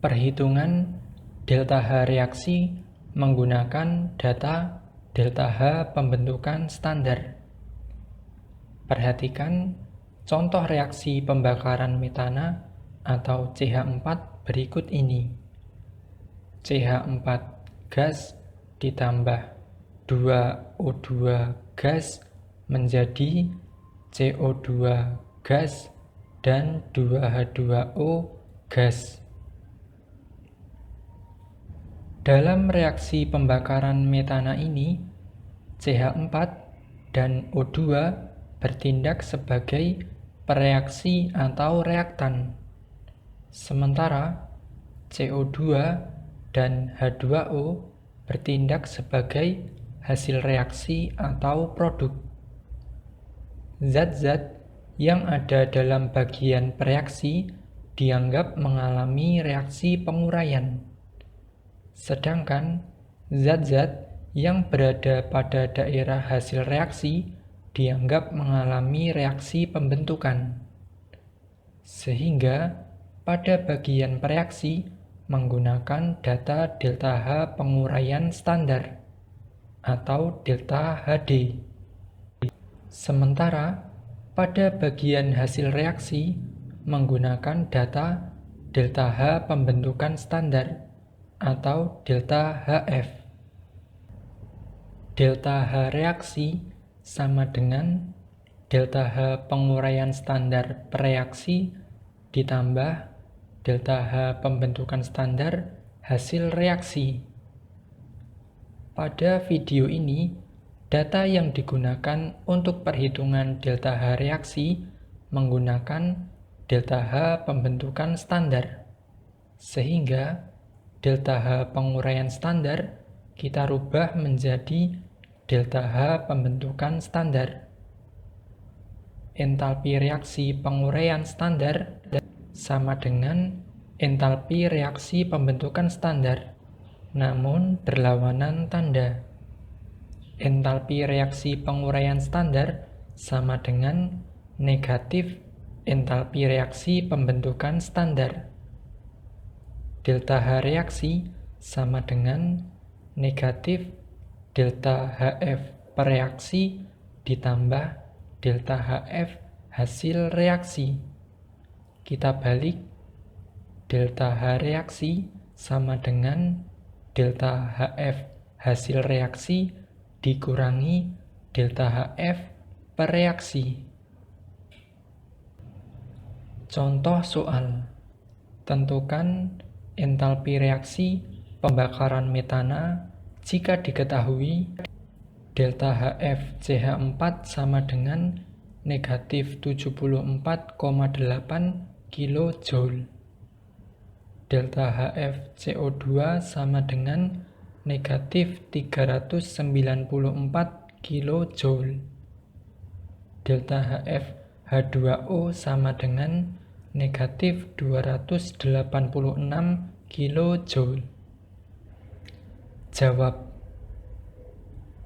Perhitungan delta H reaksi menggunakan data delta H pembentukan standar. Perhatikan contoh reaksi pembakaran metana atau CH4 berikut ini. CH4 gas ditambah 2O2 gas menjadi CO2 gas dan 2H2O gas. Dalam reaksi pembakaran metana ini, CH4 dan O2 bertindak sebagai pereaksi atau reaktan, sementara CO2 dan H2O bertindak sebagai hasil reaksi atau produk. Zat-zat yang ada dalam bagian pereaksi dianggap mengalami reaksi penguraian. Sedangkan zat-zat yang berada pada daerah hasil reaksi dianggap mengalami reaksi pembentukan. Sehingga pada bagian pereaksi menggunakan data delta H penguraian standar atau delta HD. Sementara pada bagian hasil reaksi menggunakan data delta H pembentukan standar atau delta HF. Delta H reaksi sama dengan delta H penguraian standar pereaksi ditambah delta H pembentukan standar hasil reaksi. Pada video ini, data yang digunakan untuk perhitungan delta H reaksi menggunakan delta H pembentukan standar, sehingga delta H penguraian standar kita rubah menjadi delta H pembentukan standar. Entalpi reaksi penguraian standar sama dengan entalpi reaksi pembentukan standar, namun berlawanan tanda. Entalpi reaksi penguraian standar sama dengan negatif entalpi reaksi pembentukan standar. Delta H reaksi sama dengan negatif delta HF pereaksi ditambah delta HF hasil reaksi. Kita balik, delta H reaksi sama dengan delta HF hasil reaksi dikurangi delta HF pereaksi. Contoh soal, tentukan entalpi reaksi pembakaran metana jika diketahui delta HF CH4 sama dengan negatif 74,8 kJ. Delta HF CO2 sama dengan negatif 394 kJ. Delta HF H2O sama dengan negatif 286 kJ. Jawab.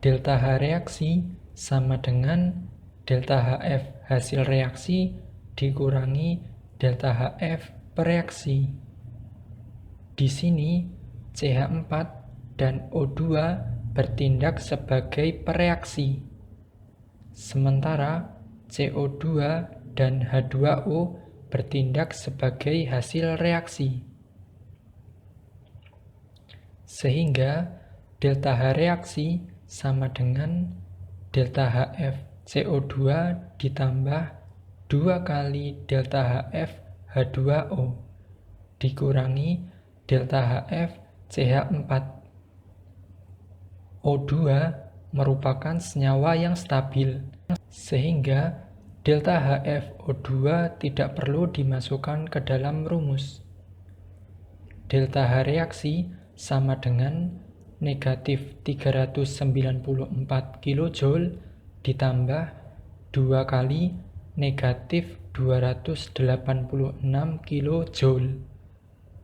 Delta H reaksi sama dengan delta HF hasil reaksi dikurangi delta HF pereaksi. Di sini CH4 dan O2 bertindak sebagai pereaksi, sementara CO2 dan H2O bertindak sebagai hasil reaksi. Sehingga delta H reaksi sama dengan delta HF CO2 ditambah 2 kali delta HF H2O dikurangi delta HF CH4. O2 merupakan senyawa yang stabil, sehingga delta HF-O2 tidak perlu dimasukkan ke dalam rumus. Delta H reaksi sama dengan negatif 394 kJ ditambah 2 kali negatif 286 kJ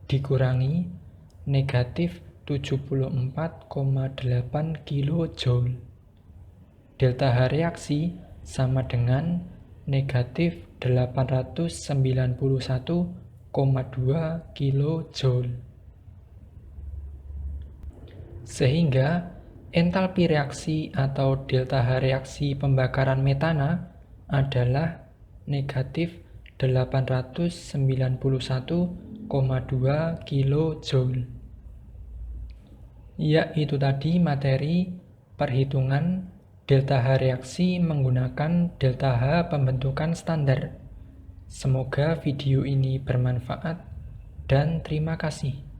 dikurangi negatif 74,8 kJ. Delta H reaksi sama dengan negatif 891,8 kilojoule. Sehingga entalpi reaksi atau delta H reaksi pembakaran metana adalah negatif 891,2 kilojoule. Ya, itu tadi materi perhitungan delta H reaksi menggunakan delta H pembentukan standar. Semoga video ini bermanfaat dan terima kasih.